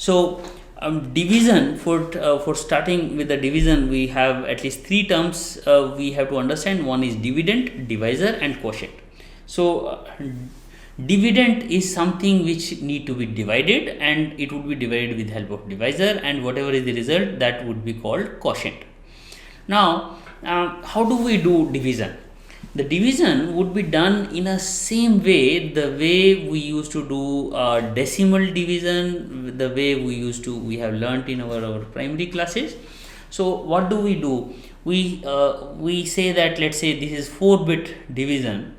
So division, for starting with the division, we have at least three terms we have to understand. One is dividend, divisor, and quotient. So dividend is something which need to be divided, and it would be divided with help of divisor, and whatever is the result, that would be called quotient. Now how do we do division? The division would be done in a same way, the way we used to do decimal division, the way we have learnt in our primary classes. So what do? We say that, let's say this is 4-bit division,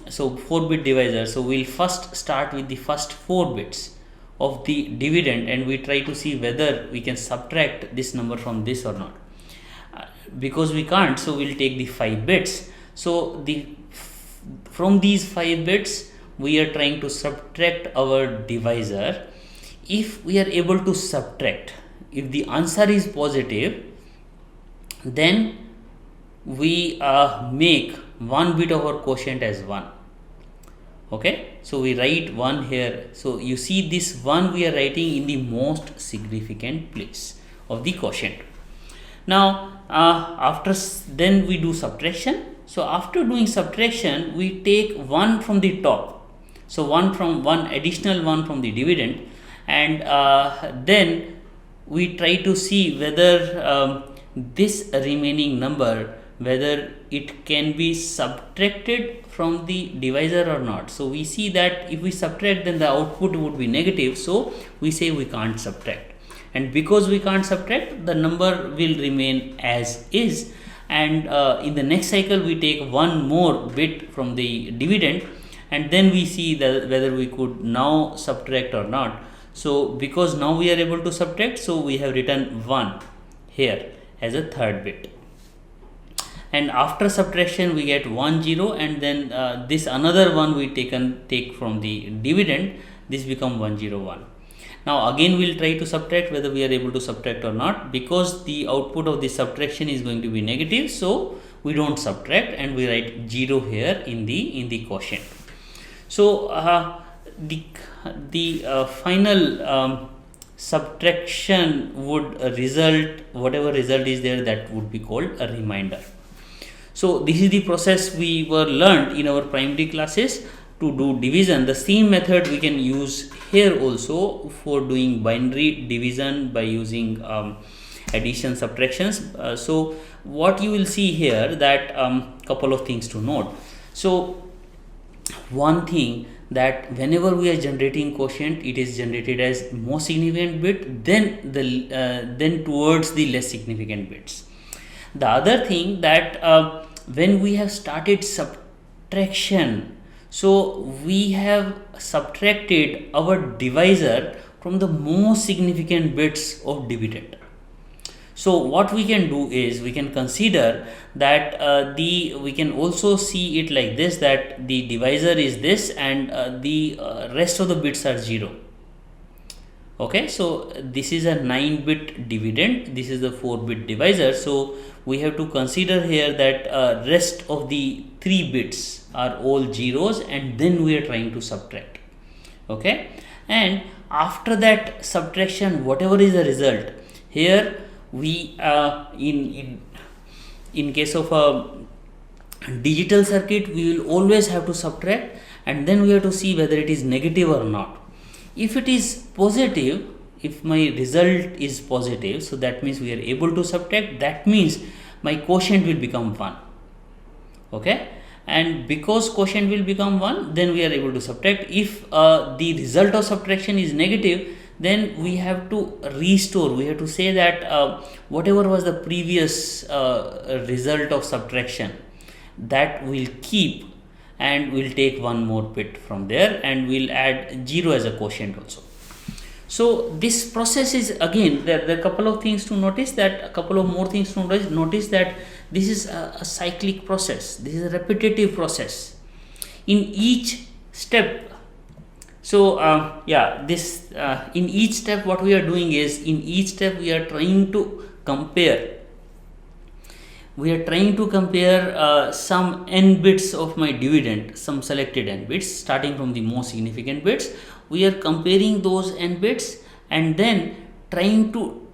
so 4-bit divisor. So we'll first start with the first 4 bits of the dividend, and we try to see whether we can subtract this number from this or not. Because we can't, so we'll take the 5 bits. So from these 5 bits we are trying to subtract our divisor. If we are able to subtract, if the answer is positive, then we make 1 bit of our quotient as 1. Okay, so we write 1 here. So you see, this 1 we are writing in the most significant place of the quotient. Now then we do subtraction. So after doing subtraction, we take 1 from the top, so one additional 1 from the dividend, and then we try to see whether this remaining number, whether it can be subtracted from the divisor or not. So we see that if we subtract, then the output would be negative, so we say we can't subtract. And because we can't subtract, the number will remain as is, and in the next cycle we take 1 more bit from the dividend, and then we see whether we could now subtract or not. So because now we are able to subtract, so we have written 1 here as a 3rd bit, and after subtraction we get 1 0, and then this another 1 we take from the dividend, this become 1 0 1. Now again we'll try to subtract, whether we are able to subtract or not. Because the output of the subtraction is going to be negative, so we don't subtract, and we write 0 here in the quotient. So the final subtraction would result, whatever result is there, that would be called a remainder. So this is the process we were learned in our primary classes to do division. The same method we can use here also for doing binary division by using addition, subtractions. So what you will see here, that couple of things to note. So one thing, that whenever we are generating quotient, it is generated as most significant bit, then towards the less significant bits. The other thing, that when we have started subtraction, so we have subtracted our divisor from the most significant bits of dividend. So what we can do is, we can consider that we can also see it like this, that the divisor is this, and the rest of the bits are 0. Okay, so this is a 9-bit dividend, this is the 4-bit divisor. So we have to consider here that rest of the 3 bits are all zeros, and then we are trying to subtract. Okay, and after that subtraction, whatever is the result, here we in case of a digital circuit, we will always have to subtract, and then we have to see whether it is negative or not. If it is positive, if my result is positive, so that means we are able to subtract, that means my quotient will become 1. Okay, and because quotient will become 1, then we are able to subtract. If the result of subtraction is negative, then we have to restore, we have to say that whatever was the previous result of subtraction, that will keep, and we'll take 1 more bit from there, and we'll add 0 as a quotient also. So this process is, again, there are a couple of things to notice, that a couple of more things to notice, that this is a cyclic process, this is a repetitive process in each step. So in each step, what we are doing is, in each step we are trying to compare, some n bits of my dividend, some selected n bits starting from the most significant bits. We are comparing those n bits, and then trying to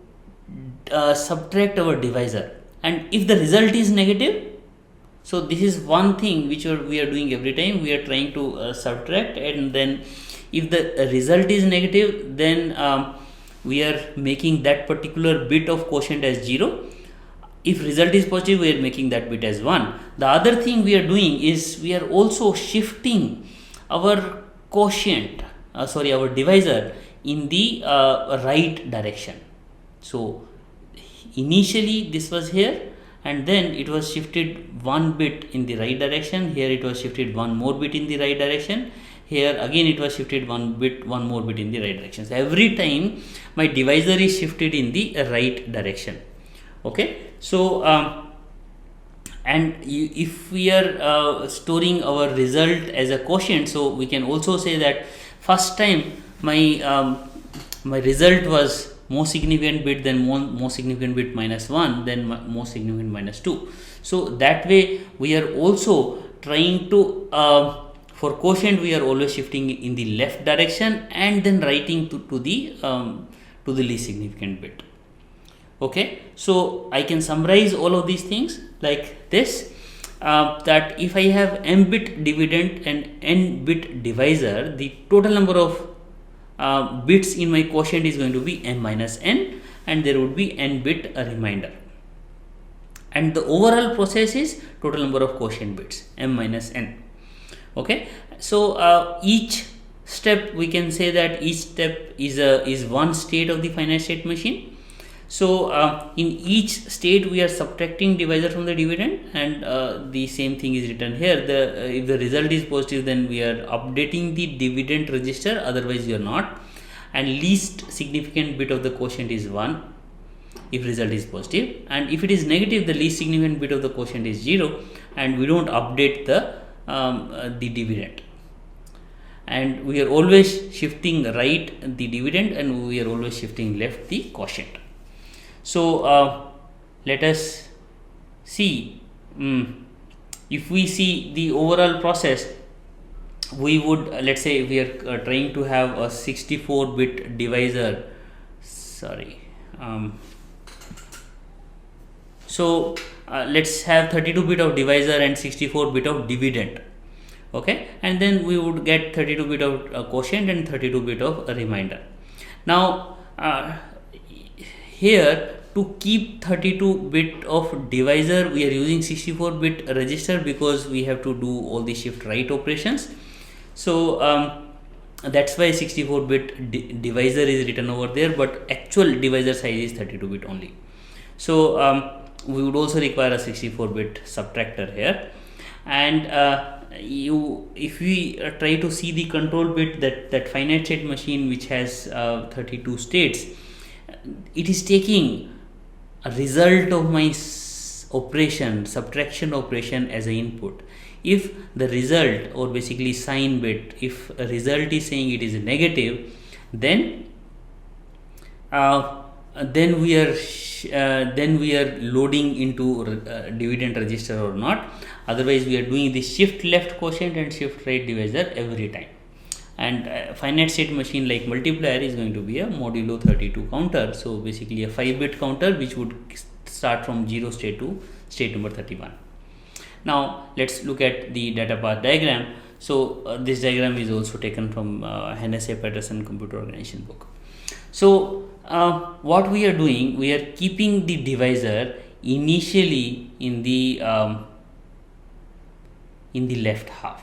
subtract our divisor, and if the result is negative, so this is one thing which we are doing every time. We are trying to subtract, and then if the result is negative, then we are making that particular bit of quotient as 0. If result is positive, we are making that bit as 1. The other thing we are doing is we are also shifting our quotient, our divisor in the right direction. So initially this was here, and then it was shifted one bit in the right direction. Here it was shifted one more bit in the right direction. Here again it was shifted one more bit in the right direction. So every time my divisor is shifted in the right direction. Okay, so if we are storing our result as a quotient, so we can also say that first time my my result was most significant bit, then most significant bit minus 1, then most significant minus 2. So that way we are also trying to for quotient we are always shifting in the left direction and then writing to the least significant bit. Okay, so I can summarize all of these things like this, that if I have m bit dividend and n bit divisor, the total number of bits in my quotient is going to be m minus n, and there would be n bit remainder, and the overall process is total number of quotient bits m minus n. Okay, so each step, we can say that each step is one state of the finite state machine. So in each state we are subtracting divisor from the dividend, and the same thing is written here. If the result is positive, then we are updating the dividend register, otherwise we are not, and least significant bit of the quotient is 1 if result is positive, and if it is negative, the least significant bit of the quotient is 0, and we don't update the dividend. And we are always shifting right the dividend, and we are always shifting left the quotient. So let us see, if we see the overall process, we would, let's say we are trying to have a 64 bit divisor, so let's have 32 bit of divisor and 64 bit of dividend. Okay, and then we would get 32 bit of quotient and 32 bit of remainder. Now here, to keep 32 bit of divisor, we are using 64 bit register because we have to do all the shift right operations. So that's why 64 bit divisor is written over there, but actual divisor size is 32 bit only. So we would also require a 64 bit subtractor here, and if we try to see the control bit, that finite state machine which has 32 states, it is taking a result of my subtraction operation as an input. If the result, or basically sign bit, if a result is saying it is negative, then we are loading into dividend register or not. Otherwise we are doing the shift left quotient and shift right divisor every time. And finite state machine like multiplier is going to be a modulo 32 counter, so basically a 5 bit counter which would start from 0 state to state number 31. Now let's look at the data path diagram. So this diagram is also taken from Hennessy Patterson computer organization book. So what we are doing, we are keeping the divisor initially in the left half,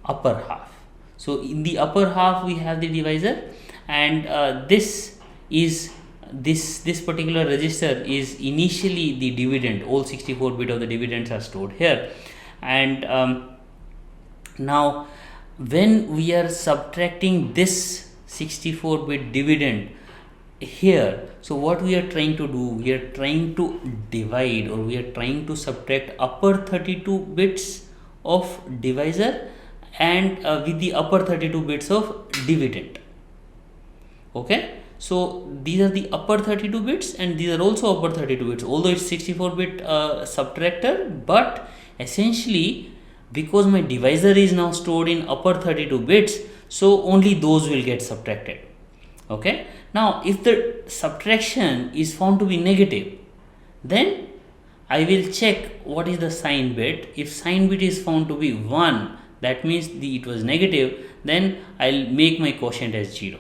upper half. So in the upper half we have the divisor, and this particular register is initially the dividend. All 64 bit of the dividends are stored here, and now when we are subtracting this 64 bit dividend here, so what we are trying to do, we are trying to divide, or we are trying to subtract upper 32 bits of divisor and with the upper 32 bits of dividend. Okay, so these are the upper 32 bits and these are also upper 32 bits, although it's 64 bit subtractor, but essentially because my divisor is now stored in upper 32 bits, so only those will get subtracted. Okay, now if the subtraction is found to be negative, then I will check what is the sign bit. If sign bit is found to be 1, that means it was negative, then I'll make my quotient as 0.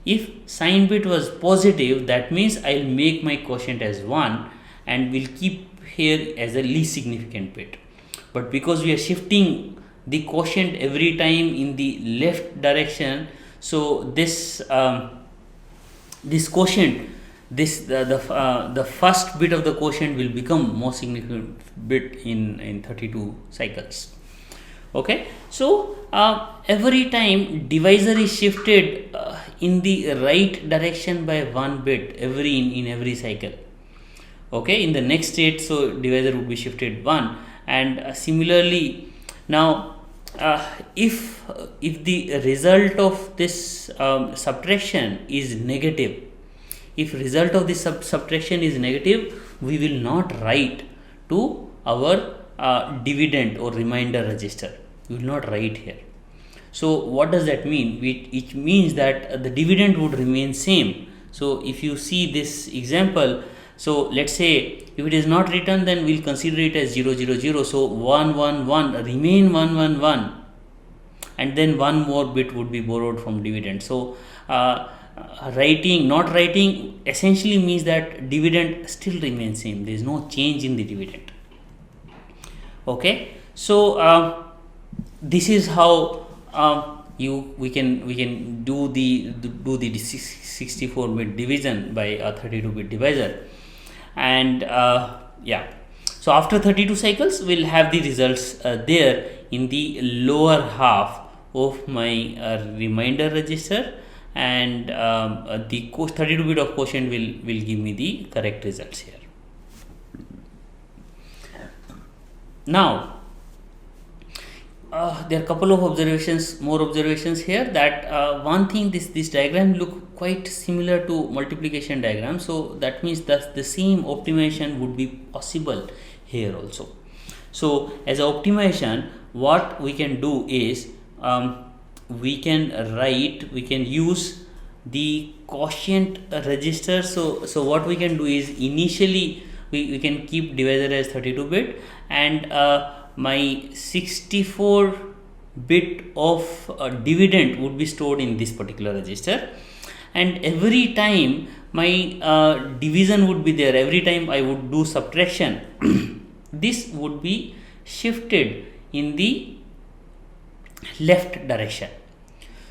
If sign bit was positive, that means I'll make my quotient as 1 and will keep here as a least significant bit. But because we are shifting the quotient every time in the left direction, so this this quotient, the first bit of the quotient will become more significant bit in 32 cycles. Okay, so every time divisor is shifted in the right direction by 1 bit in every cycle. Okay, in the next state, so divisor would be shifted 1, and similarly now if the result of this subtraction is negative, if result of this subtraction is negative, we will not write to our dividend or remainder register. We will not write here. So what does that mean? It means that the dividend would remain same. So if you see this example, so let's say if it is not written, then we'll consider it as 0 0 0. So 1 1 1 remain 1 1 1, and then one more bit would be borrowed from dividend. So not writing essentially means that dividend still remains same. There is no change in the dividend. Okay, so this is how we can do the 64-bit division by a 32-bit divisor. And yeah, so after 32 cycles, we'll have the results there in the lower half of my remainder register, and the 32-bit of quotient will give me the correct results here. Now there are a couple of more observations here. That one thing, this diagram look quite similar to multiplication diagram, so that means that the same optimization would be possible here also. So as a optimization, what we can do is we can use the quotient register. So what we can do is initially we can keep divisor as 32-bit, and my 64 bit of dividend would be stored in this particular register, and every time my division would be there, every time I would do subtraction this would be shifted in the left direction.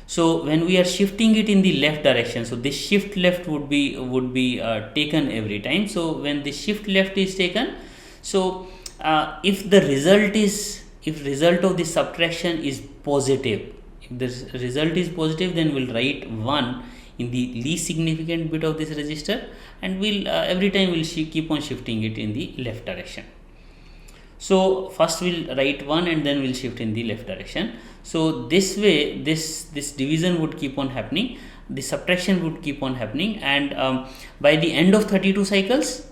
So when we are shifting it in the left direction, so this shift left would be taken every time. So when the shift left is taken, so if result of the subtraction is positive, if the result is positive, then we'll write 1 in the least significant bit of this register, and we'll every time we'll keep on shifting it in the left direction. So first we'll write 1 and then we'll shift in the left direction. So this way this division would keep on happening, the subtraction would keep on happening, and by the end of 32 cycles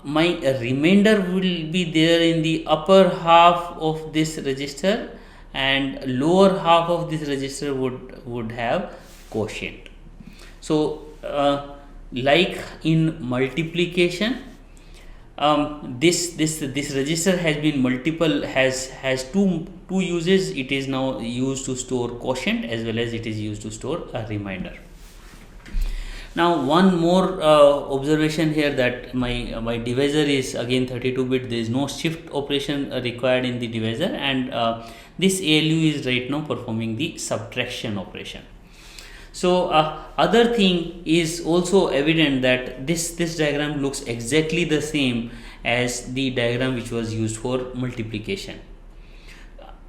my remainder will be there in the upper half of this register, and lower half of this register would have quotient. So like in multiplication, this register has been has two uses. It is now used to store quotient as well as it is used to store a remainder. Now one more observation here, that my divisor is again 32-bit. There is no shift operation required in the divisor, and this ALU is right now performing the subtraction operation. So other thing is also evident, that this diagram looks exactly the same as the diagram which was used for multiplication.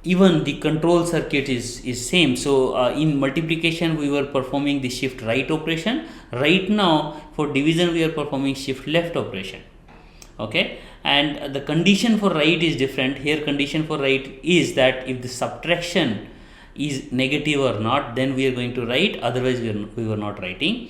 Even the control circuit is same. So in multiplication we were performing the shift right operation. Right now for division we are performing shift left operation. Okay, and the condition for right is different. Here condition for right is that if the subtraction is negative or not, then we are going to write, otherwise we were not writing.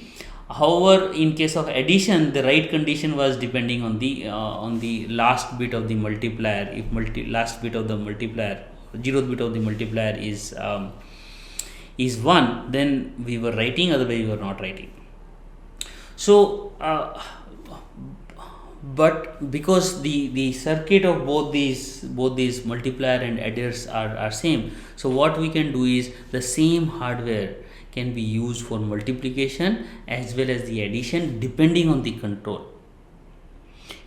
However, in case of addition, the right condition was depending on the last bit of the multiplier. If last bit of the multiplier, 0th bit of the multiplier is 1, then we were writing, otherwise we were not writing. So but because the circuit of both these multiplier and adders are same, so what we can do is the same hardware can be used for multiplication as well as the addition depending on the control.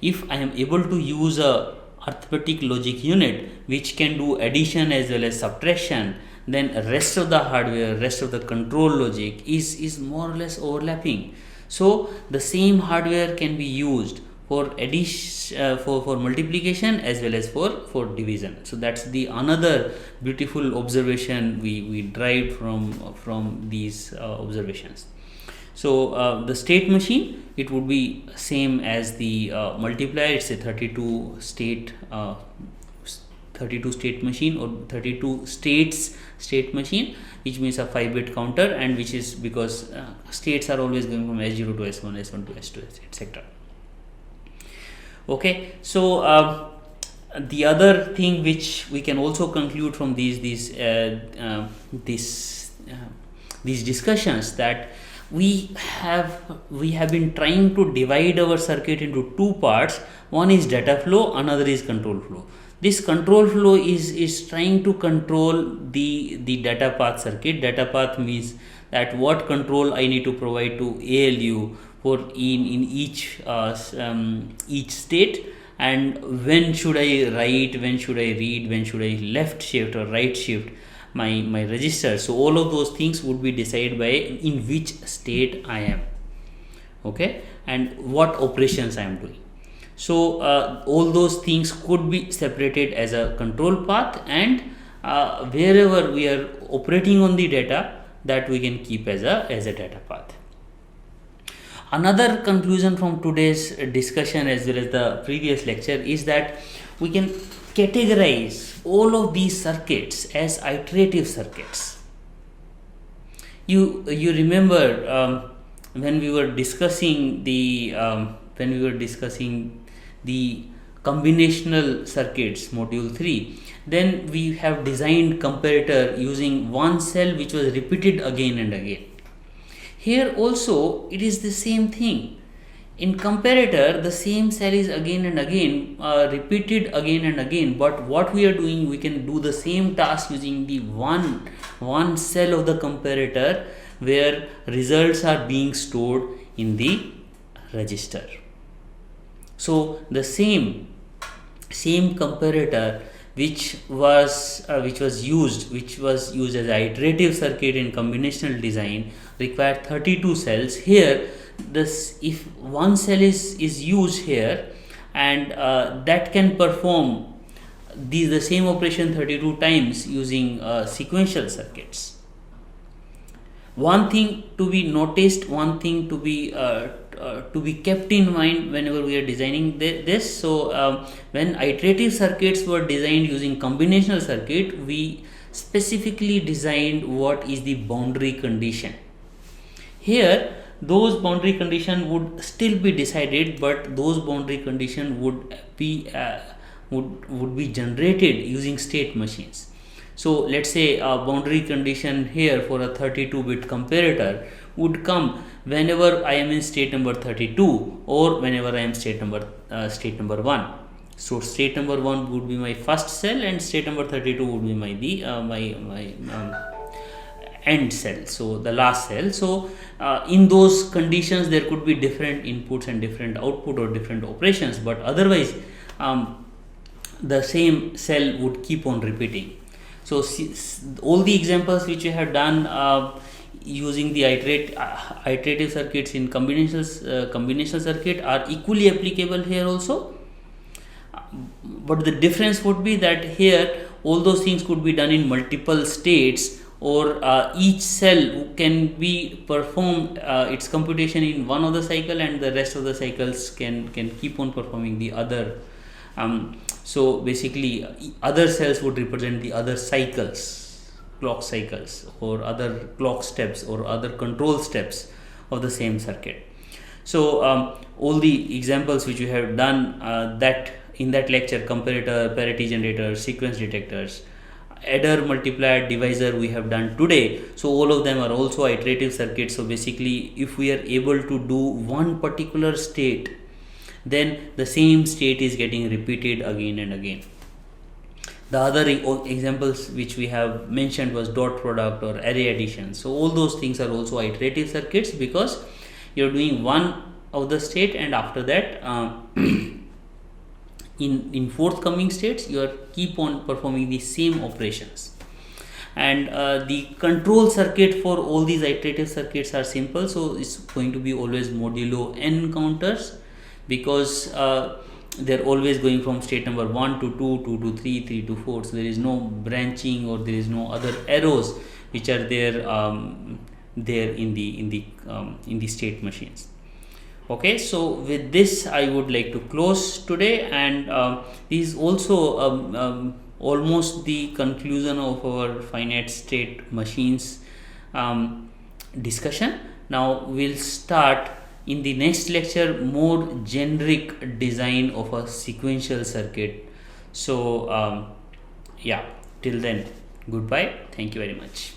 If I am able to use a arithmetic logic unit which can do addition as well as subtraction, then rest of the hardware, rest of the control logic is more or less overlapping. So the same hardware can be used for addition, for multiplication as well as for division. So that's the another beautiful observation we derived from these observations. So the state machine, it would be same as the multiplier. It's a 32 state machine or 32 states state machine, which means a 5-bit counter, and which is because states are always going from S0 to S1, S1 to S2, etc. Okay, so the other thing which we can also conclude from these discussions, that we have been trying to divide our circuit into two parts. One is data flow, another is control flow. This control flow is trying to control the data path circuit. Data path means that what control I need to provide to ALU for in each state, and when should I write, when should I read, when should I left shift or right shift my register. So all of those things would be decided by in which state I am, okay, and what operations I am doing. So all those things could be separated as a control path, and wherever we are operating on the data, that we can keep as a data path. Another conclusion from today's discussion as well as the previous lecture is that we can categorize all of these circuits as iterative circuits. You remember when we were discussing the combinational circuits, module 3, then we have designed comparator using one cell which was repeated again and again. Here also it is the same thing. In comparator, the same cell is again and again repeated again and again, but what we are doing, we can do the same task using the one cell of the comparator, where results are being stored in the register. So the same comparator which was used as an iterative circuit in combinational design required 32 cells. Here, if one cell is used here, and that can perform the same operation 32 times using sequential circuits. One thing to be noticed, one thing to be kept in mind whenever we are designing this. So when iterative circuits were designed using combinational circuit, we specifically designed what is the boundary condition. Here, those boundary condition would still be decided, but those boundary condition would be generated using state machines. So let's say a boundary condition here for a 32-bit comparator would come whenever I am in state number 32 or whenever I am state number 1. So state number 1 would be my first cell, and state number 32 would be my end cell, so the last cell. So in those conditions there could be different inputs and different output or different operations, but otherwise the same cell would keep on repeating. So all the examples which we have done using the iterative circuits in combinational circuit are equally applicable here also, but the difference would be that here all those things could be done in multiple states, or each cell can be performed its computation in one of the cycle, and the rest of the cycles can keep on performing the other. So basically other cells would represent the other cycles, clock cycles, or other clock steps, or other control steps of the same circuit. So all the examples which we have done that in that lecture, comparator, parity generator, sequence detectors, adder, multiplier, divisor we have done today. So all of them are also iterative circuits. So basically, if we are able to do one particular state, then the same state is getting repeated again and again. The other examples which we have mentioned was dot product or array addition. So all those things are also iterative circuits, because you're doing one of the state, and after that in forthcoming states you are keep on performing the same operations. And the control circuit for all these iterative circuits are simple. So it's going to be always modulo n counters, because they're always going from state number 1 to 2, 2 to 3, 3 to 4. So there is no branching, or there is no other arrows which are there in the state machines. Okay, so with this I would like to close today, and this is also almost the conclusion of our finite state machines discussion. Now we'll start in the next lecture more generic design of a sequential circuit. So yeah, till then, goodbye, thank you very much.